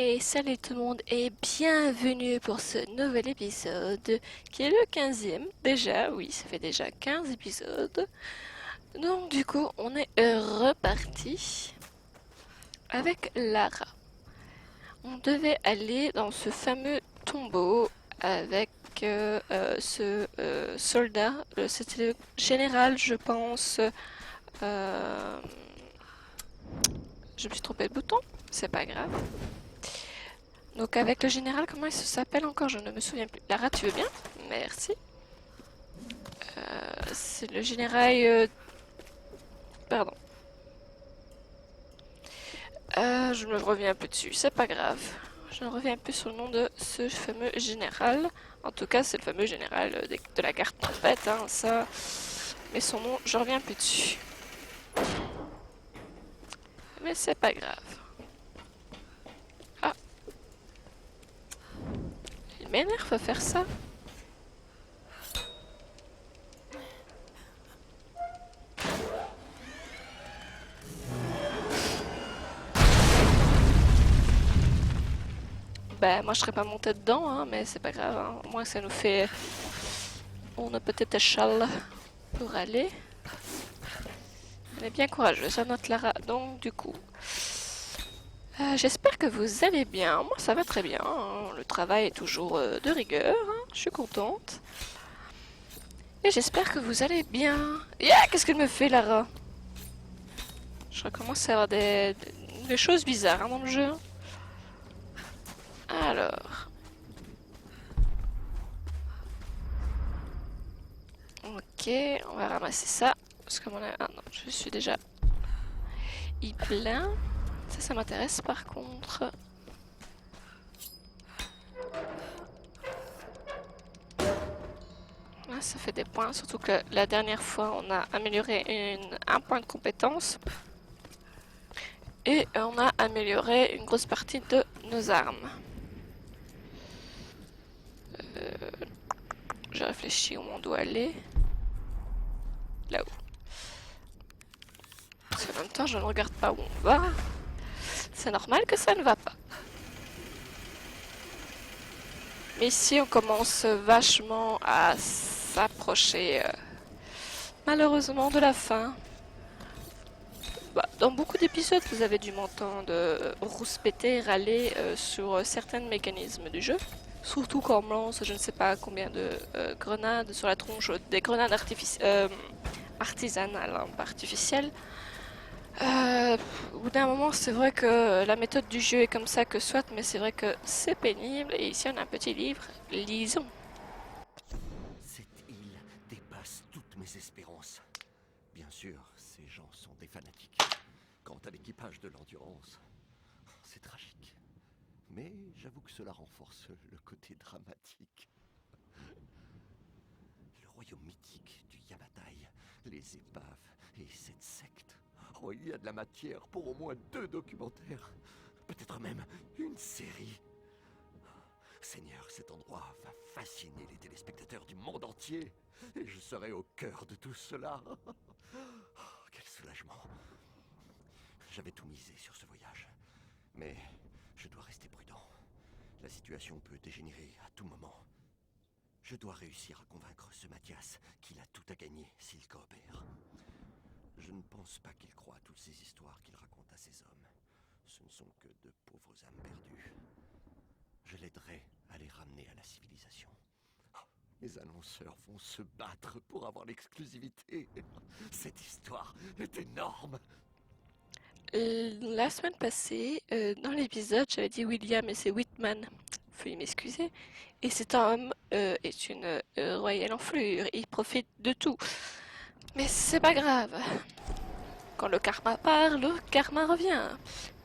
Et salut tout le monde et bienvenue pour ce nouvel épisode qui est le 15e déjà, oui ça fait déjà 15 épisodes. Donc du coup on est reparti avec Lara. On devait aller dans ce fameux tombeau avec ce soldat, c'était le général je pense. Euh, je me suis trompé de bouton, c'est pas grave. Donc avec le général, comment il s'appelle encore? Je ne me souviens plus. Lara, tu veux bien? Merci. C'est le général... Pardon. Je me reviens un peu dessus, c'est pas grave. Je me reviens un peu sur le nom de ce fameux général. En tout cas, c'est le fameux général de la carte tempête, hein, ça... Mais son nom, je reviens un peu dessus. Mais c'est pas grave. Ah. Il m'énerve à faire ça. Bah, moi je serais pas montée dedans, hein, mais c'est pas grave, hein. Au moins ça nous fait... On a peut-être échelle pour aller. Elle est bien courageuse, ça note Lara. Donc du coup... j'espère que vous allez bien. Moi ça va très bien, hein. Le travail est toujours de rigueur, hein. Je suis contente. Et j'espère que vous allez bien. Yeah, qu'est-ce qu'elle me fait Lara? Je recommence à avoir des choses bizarres, hein, dans le jeu. Alors... Ok, on va ramasser ça. Parce que mon... Ah non, je suis déjà... plein. Ça m'intéresse par contre. Ah, ça fait des points, surtout que la dernière fois on a amélioré un point de compétence. Et on a amélioré une grosse partie de nos armes. Je réfléchis où on doit aller. Là-haut. Parce qu'en même temps je ne regarde pas où on va. C'est normal que ça ne va pas. Mais ici on commence vachement à s'approcher malheureusement de la fin. Bah, dans beaucoup d'épisodes, vous avez dû m'entendre rouspéter, râler sur certains mécanismes du jeu. Surtout quand on me lance je ne sais pas combien de grenades sur la tronche, des grenades artisanales, hein, pas artificielles. Au bout d'un moment, c'est vrai que la méthode du jeu est comme ça que soit, mais c'est vrai que c'est pénible. Et ici, on a un petit livre. Lisons. Cette île dépasse toutes mes espérances. Bien sûr, ces gens sont des fanatiques. Quant à l'équipage de l'Endurance, c'est tragique. Mais j'avoue que cela renforce le côté dramatique. Le royaume mythique du Yamatai, les épaves et cette secte. Oh, il y a de la matière pour au moins 2 documentaires. Peut-être même une série. Seigneur, cet endroit va fasciner les téléspectateurs du monde entier. Et je serai au cœur de tout cela. Oh, quel soulagement. J'avais tout misé sur ce voyage. Mais je dois rester prudent. La situation peut dégénérer à tout moment. Je dois réussir à convaincre ce Mathias qu'il a tout à gagner s'il coopère. Je ne pense pas qu'il croie à toutes ces histoires qu'il raconte à ses hommes. Ce ne sont que de pauvres âmes perdues. Je l'aiderai à les ramener à la civilisation. Les annonceurs vont se battre pour avoir l'exclusivité. Cette histoire est énorme. La semaine passée, dans l'épisode, j'avais dit William et c'est Whitman. Veuillez m'excuser. Et cet homme est une royale enflure. Il profite de tout. Mais c'est pas grave. Quand le karma part, le karma revient.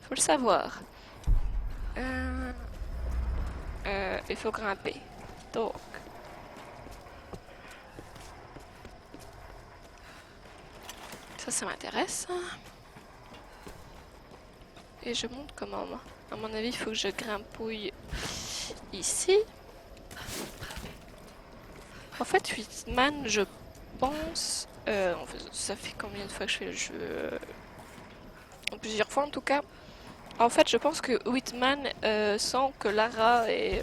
Faut le savoir. Il faut grimper. Donc. Ça m'intéresse. Et je monte comment, moi? À mon avis, il faut que je grimpouille ici. En fait, Whitman, je pense... ça fait combien de fois que je fais le jeu? Plusieurs fois en tout cas. En fait, je pense que Whitman sent que Lara est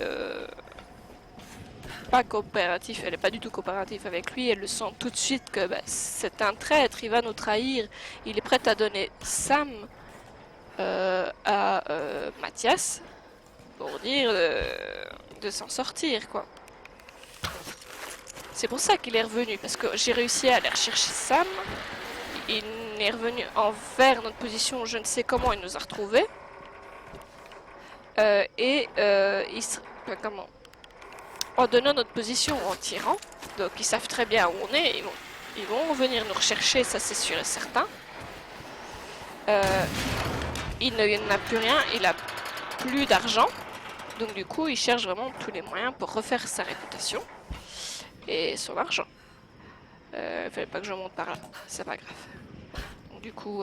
pas coopératif, elle est pas du tout coopérative avec lui, elle le sent tout de suite que bah, c'est un traître, il va nous trahir, il est prêt à donner Sam à Mathias pour dire de s'en sortir, quoi. C'est pour ça qu'il est revenu, parce que j'ai réussi à aller rechercher Sam, il est revenu envers notre position, je ne sais comment il nous a retrouvés, il se... comment en donnant notre position en tirant, donc ils savent très bien où on est, ils vont venir nous rechercher, ça c'est sûr et certain. Euh, il n'a plus rien, il a plus d'argent, donc du coup il cherche vraiment tous les moyens pour refaire sa réputation et son argent. Il fallait pas que je monte par là, c'est pas grave. Donc du coup,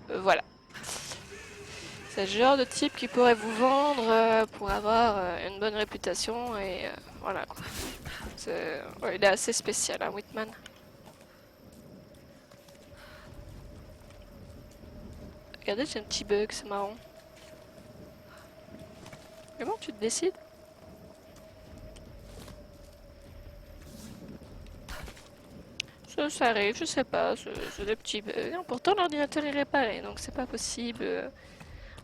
voilà. C'est le genre de type qui pourrait vous vendre pour avoir une bonne réputation et voilà quoi. Ouais, il est assez spécial, hein, Whitman. Regardez, j'ai un petit bug, c'est marrant. Comment tu te décides? Ça arrive, je sais pas, c'est des petits bugs. Pourtant, l'ordinateur est réparé, donc c'est pas possible.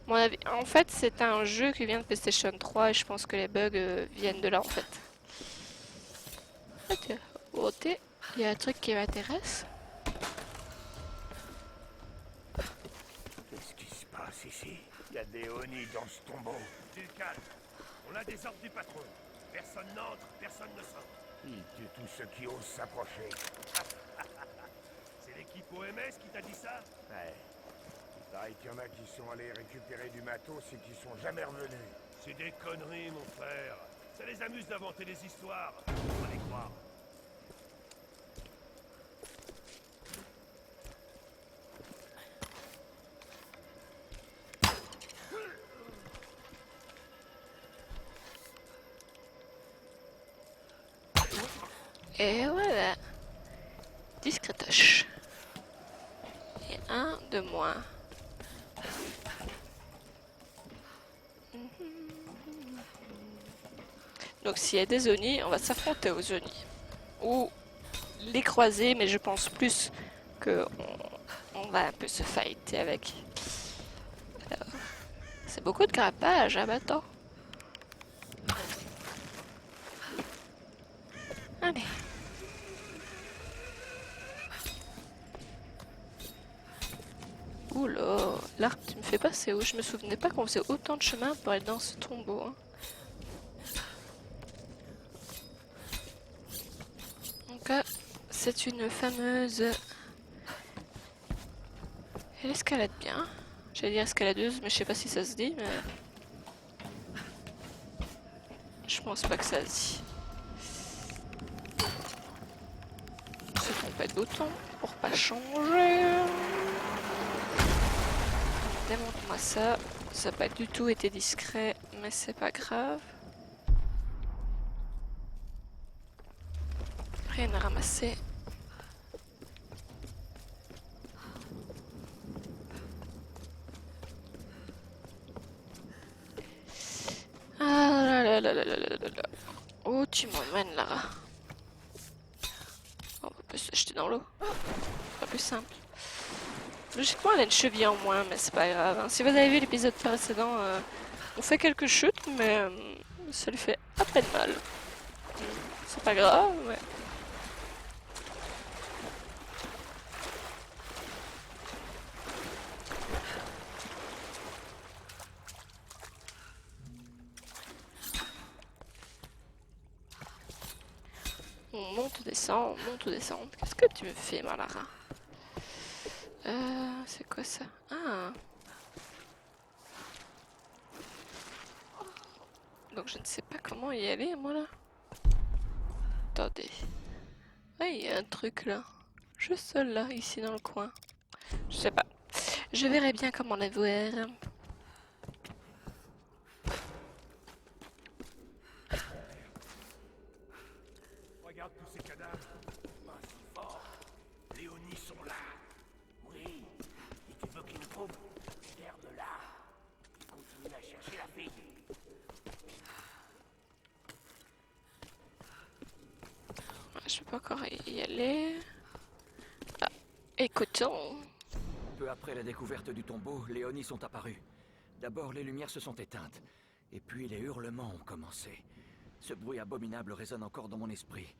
Mon avis. En fait, c'est un jeu qui vient de PlayStation 3 et je pense que les bugs viennent de là en fait. Ok, ok, il y a un truc qui m'intéresse. Qu'est-ce qui se passe ici? Il y a des Oni dans ce tombeau. Du calme. On a des ordres du patron. Personne n'entre, personne ne sort. Il tue tous ceux qui osent s'approcher. C'est l'équipe OMS qui t'a dit ça? Ouais. Il paraît qu'il y en a qui sont allés récupérer du matos et qui sont jamais revenus. C'est des conneries, mon frère. Ça les amuse d'inventer des histoires. On va les croire. Et voilà. Discretoche. Et un de moins. Donc s'il y a des Oni, on va s'affronter aux Oni. Ou les croiser, mais je pense plus que on va un peu se fighter avec. Alors, c'est beaucoup de grappage, hein, maintenant. Allez. Oula, l'arc, tu me fais passer où? Je me souvenais pas qu'on faisait autant de chemin pour aller dans ce tombeau. Hein. Donc là, c'est une fameuse... Elle escalade bien. J'allais dire escaladeuse, mais je sais pas si ça se dit, mais... Je pense pas que ça se dit. Se tromper de bouton pour pas changer. Démonte-moi ça. Ça n'a pas du tout été discret, mais c'est pas grave. Rien à ramasser. Ah là là là là là là là. Oh, tu m'emmènes, Lara. On peut se jeter dans l'eau. C'est pas plus simple. Logiquement, elle a une cheville en moins, mais c'est pas grave. Hein. Si vous avez vu l'épisode précédent, on fait quelques chutes, mais ça lui fait à peine mal. C'est pas grave, mais... On monte, descend, on monte, descend. Qu'est-ce que tu me fais, Malara? C'est quoi ça? Ah! Donc je ne sais pas comment y aller, moi, là. Attendez. Ah, il y a un truc, là. Juste seul, là, ici, dans le coin. Je sais pas. Je verrai bien comment la voir. Regarde tous ces cadavres. Pas si fort. Les Oni sont là. Oui. Et tu veux qu'ils nous trouvent? Regarde là. je peux pas encore y aller. Ah, écoutons. Peu après la découverte du tombeau, les Oni sont apparus. D'abord, les lumières se sont éteintes, et puis les hurlements ont commencé. Ce bruit abominable résonne encore dans mon esprit.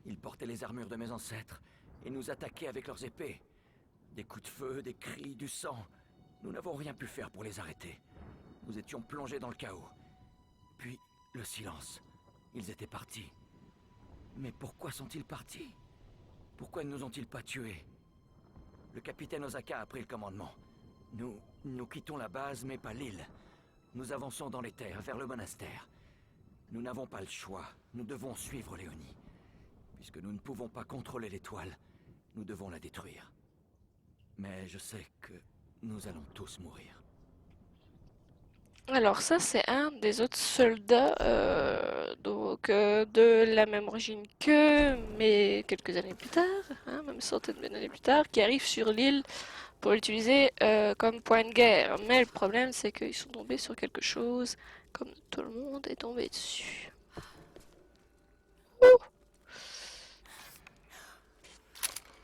Ils portaient les armures de mes ancêtres, et nous attaquaient avec leurs épées. Des coups de feu, des cris, du sang. Nous n'avons rien pu faire pour les arrêter. Nous étions plongés dans le chaos. Puis, le silence. Ils étaient partis. Mais pourquoi sont-ils partis? Pourquoi ne nous ont-ils pas tués? Le capitaine Osaka a pris le commandement. Nous quittons la base, mais pas l'île. Nous avançons dans les terres, vers le monastère. Nous n'avons pas le choix. Nous devons suivre Léonie. Puisque nous ne pouvons pas contrôler l'étoile, nous devons la détruire. Mais je sais que nous allons tous mourir. Alors ça c'est un des autres soldats de la même origine qu'eux, mais quelques années plus tard, hein, même centaines d'années plus tard, qui arrivent sur l'île pour l'utiliser comme point de guerre. Mais le problème c'est qu'ils sont tombés sur quelque chose, comme tout le monde est tombé dessus. Ouh.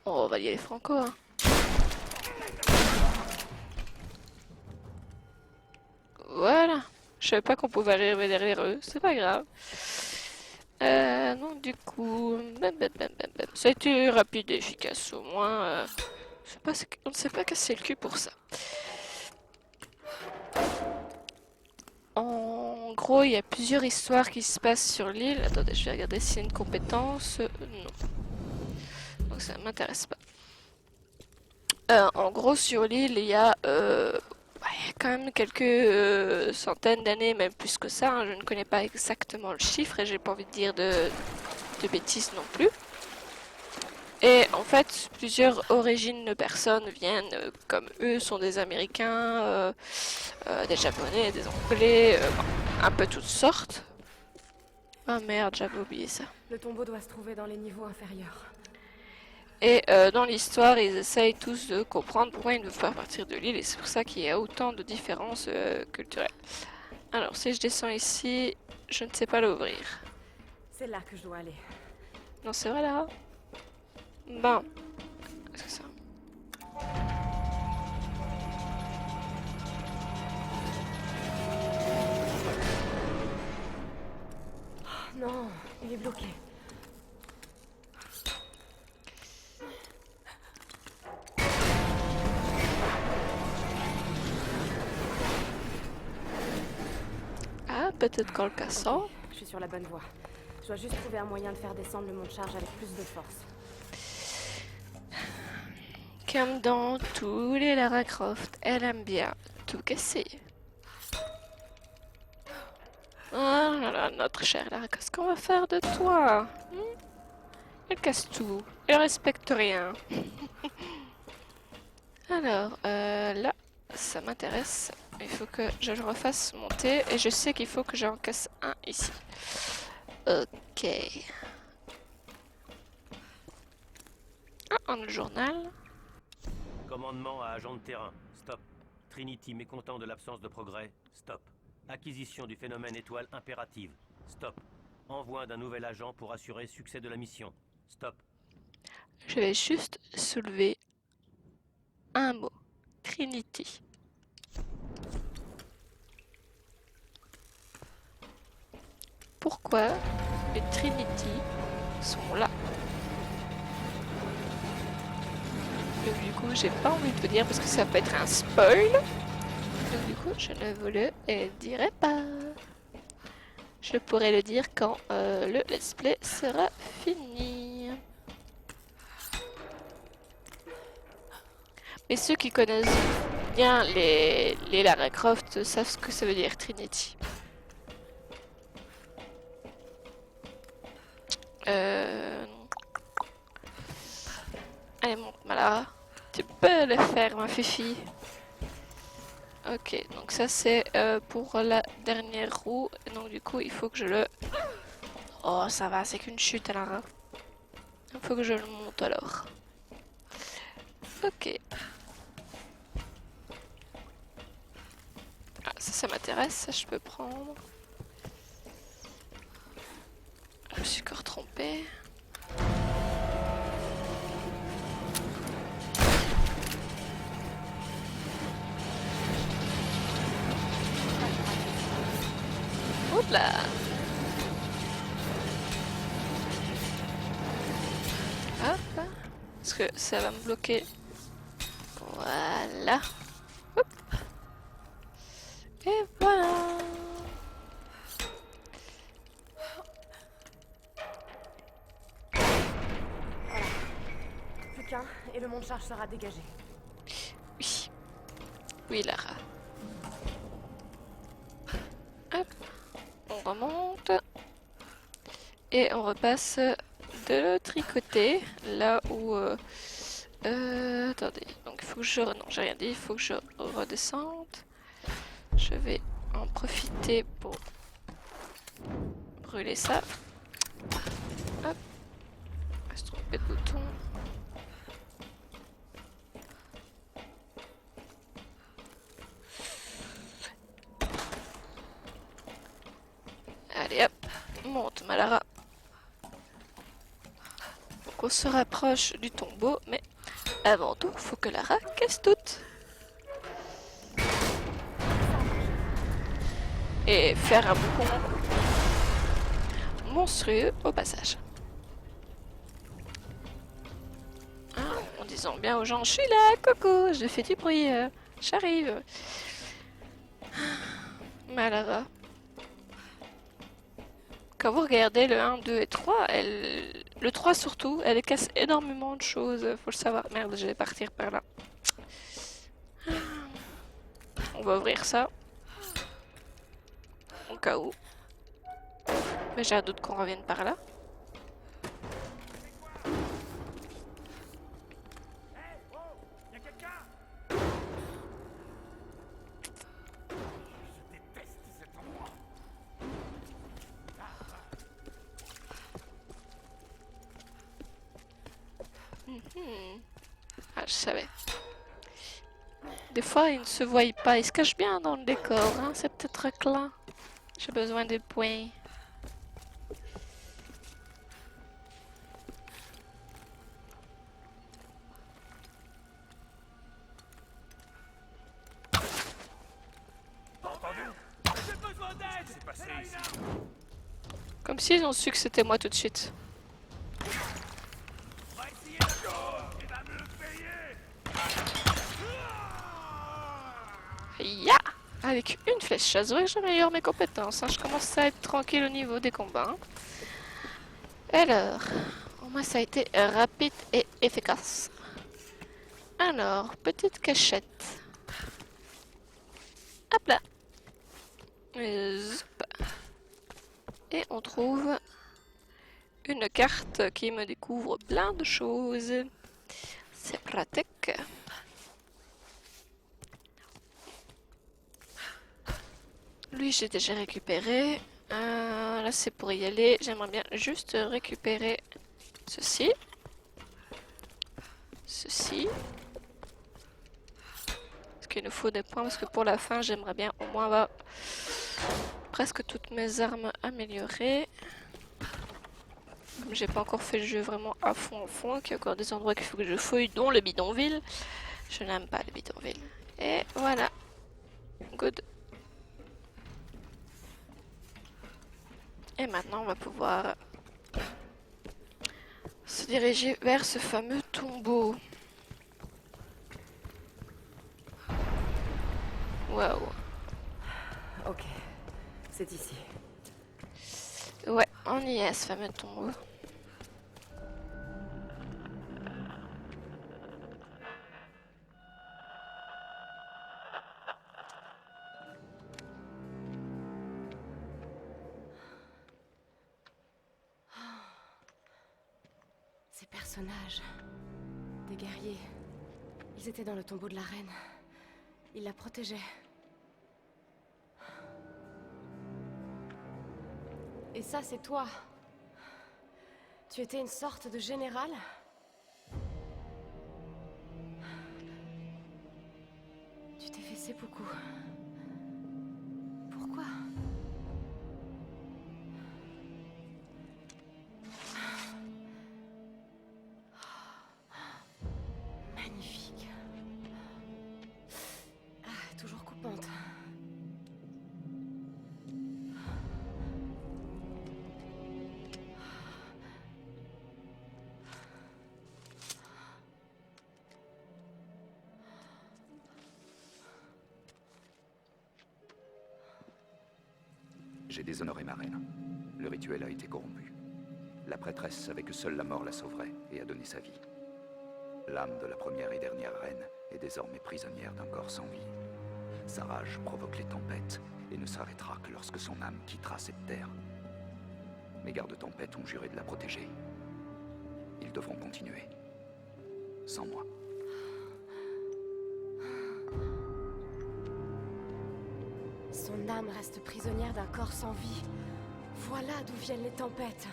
Oh, on va y aller franco, hein. Voilà. Je savais pas qu'on pouvait arriver derrière eux, c'est pas grave. Donc du coup, ça a été rapide et efficace au moins. On ne s'est pas cassé le cul pour ça. En gros, il y a plusieurs histoires qui se passent sur l'île. Attendez, je vais regarder s'il y a une compétence. Non. Donc ça m'intéresse pas. En gros, sur l'île, il y a quand même quelques centaines d'années, même plus que ça, hein. Je ne connais pas exactement le chiffre et j'ai pas envie de dire de bêtises non plus. Et en fait, plusieurs origines de personnes viennent, comme eux, sont des Américains, des Japonais, des Anglais, un peu toutes sortes. Ah merde, j'avais oublié ça. Le tombeau doit se trouver dans les niveaux inférieurs. Et dans l'histoire, ils essayent tous de comprendre pourquoi ils ne veulent pas partir de l'île, et c'est pour ça qu'il y a autant de différences culturelles. Alors, si je descends ici, je ne sais pas l'ouvrir. C'est là que je dois aller. Non, c'est vrai là? Bon. Qu'est-ce que ça? Oh, non, il est bloqué. Ah, peut-être qu'en le cassant. Ok, je suis sur la bonne voie. Je dois juste trouver un moyen de faire descendre le mont de charge avec plus de force. Comme dans tous les Lara Croft, elle aime bien tout casser. Ah là là, notre chère Lara, qu'est-ce qu'on va faire de toi? Elle casse tout, elle respecte rien. Alors, là, ça m'intéresse. Il faut que je le refasse monter et je sais qu'il faut que j'en casse un ici. Ok. Ah, on a le journal. Commandement à agent de terrain. Stop. Trinity mécontent de l'absence de progrès. Stop. Acquisition du phénomène étoile impérative. Stop. Envoi d'un nouvel agent pour assurer succès de la mission. Stop. Je vais juste soulever un mot. Trinity. Pourquoi les Trinity sont là? Donc du coup, j'ai pas envie de vous dire parce que ça peut être un spoil. Donc du coup, je ne vous le dirai pas. Je pourrai le dire quand le let's play sera fini. Mais ceux qui connaissent bien les Lara Croft savent ce que ça veut dire Trinity. Allez, monte-moi là. Tu peux le faire, ma fifi. Ok, donc ça c'est pour la dernière roue. Donc du coup, il faut que je le... Oh, ça va, c'est qu'une chute alors. Il faut que je le monte alors. Ok. Ah, ça m'intéresse, ça je peux prendre. Je me suis encore trompée. là. Hop. Parce que ça va me bloquer. Voilà. Hop. Et voilà. Plus qu'un, et le monte-charge sera dégagé. Oui. Oui, Lara. Hop. On remonte. Et on repasse de l'autre côté. Là où... attendez. Donc il faut que je... Non, j'ai rien dit. Il faut que je redescende. Je vais en profiter pour brûler ça. Hop. On va se tromper de bouton. Allez hop, monte Malara. Donc on se rapproche du tombeau, mais avant tout, faut que Lara casse toute. Et faire un boucon monstrueux au passage. Hein, en disant bien aux gens, je suis là, coucou, je fais du bruit, j'arrive. Malara. Quand vous regardez le 1, 2 et 3, le 3 surtout, elle casse énormément de choses, faut le savoir. Merde, je vais partir par là. On va ouvrir ça. Au cas où. Mais j'ai un doute qu'on revienne par là. Y'a quelqu'un? Je déteste cet endroit. Ah, je savais. Des fois, ils ne se voient pas. Ils se cachent bien dans le décor. Hein? C'est peut-être là. J'ai besoin de points. C'est passé ici. Comme s'ils ont su que c'était moi tout de suite. On va essayer d'accord. Il va me le payer. Ya! Avec une flèche, ça se voit que j'améliore mes compétences. Hein. Je commence à être tranquille au niveau des combats. Hein. Alors, au moins ça a été rapide et efficace. Alors, petite cachette. Hop là. Zoup. Et on trouve une carte qui me découvre plein de choses. C'est pratique. Lui, j'ai déjà récupéré. Là, c'est pour y aller. J'aimerais bien juste récupérer ceci. Ceci. Parce qu'il nous faut des points. Parce que pour la fin, j'aimerais bien au moins avoir presque toutes mes armes améliorées. Comme j'ai pas encore fait le jeu vraiment à fond, qu'il y a encore des endroits qu'il faut que je fouille, dont le bidonville. Je n'aime pas le bidonville. Et voilà. Good. Et maintenant, on va pouvoir se diriger vers ce fameux tombeau. Waouh. Ok, c'est ici. Ouais, on y est, ce fameux tombeau. Ces personnages, des guerriers, ils étaient dans le tombeau de la reine. Ils la protégeaient. Et ça, c'est toi. Tu étais une sorte de général? Tu t'es fait seppuku. Pourquoi? Magnifique. Ah, toujours coupante. J'ai déshonoré ma reine. Le rituel a été corrompu. La prêtresse savait que seule la mort la sauverait et a donné sa vie. L'âme de la première et dernière reine est désormais prisonnière d'un corps sans vie. Sa rage provoque les tempêtes et ne s'arrêtera que lorsque son âme quittera cette terre. Mes gardes-tempêtes ont juré de la protéger. Ils devront continuer. Sans moi. Son âme reste prisonnière d'un corps sans vie. Voilà d'où viennent les tempêtes.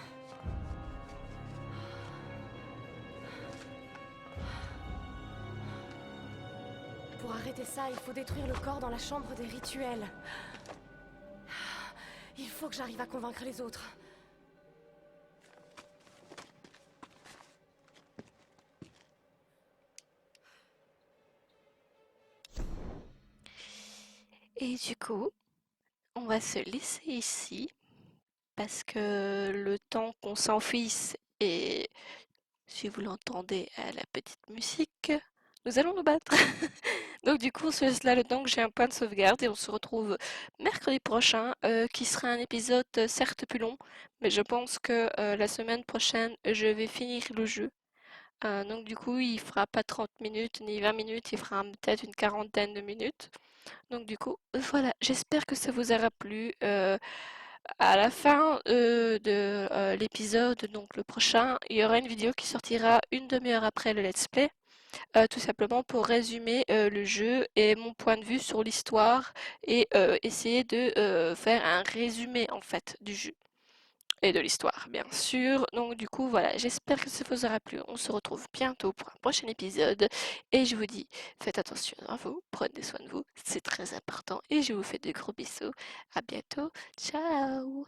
Pour arrêter ça, il faut détruire le corps dans la chambre des rituels. Il faut que j'arrive à convaincre les autres. Et du coup, on va se laisser ici parce que le temps qu'on s'enfuisse et si vous l'entendez à la petite musique, nous allons nous battre. Donc du coup, on se laisse là le temps que j'ai un point de sauvegarde et on se retrouve mercredi prochain, qui sera un épisode certes plus long, mais je pense que la semaine prochaine, je vais finir le jeu. Donc du coup, il fera pas 30 minutes ni 20 minutes, il fera peut-être une quarantaine de minutes. Donc du coup, voilà, j'espère que ça vous aura plu. À la fin de l'épisode, donc le prochain, il y aura une vidéo qui sortira une demi-heure après le let's play, tout simplement pour résumer le jeu et mon point de vue sur l'histoire et essayer de faire un résumé en fait du jeu et de l'histoire, bien sûr. Donc du coup, voilà, j'espère que ça vous aura plu. On se retrouve bientôt pour un prochain épisode. Et je vous dis, faites attention à vous, prenez soin de vous, c'est très important. Et je vous fais de gros bisous. À bientôt. Ciao!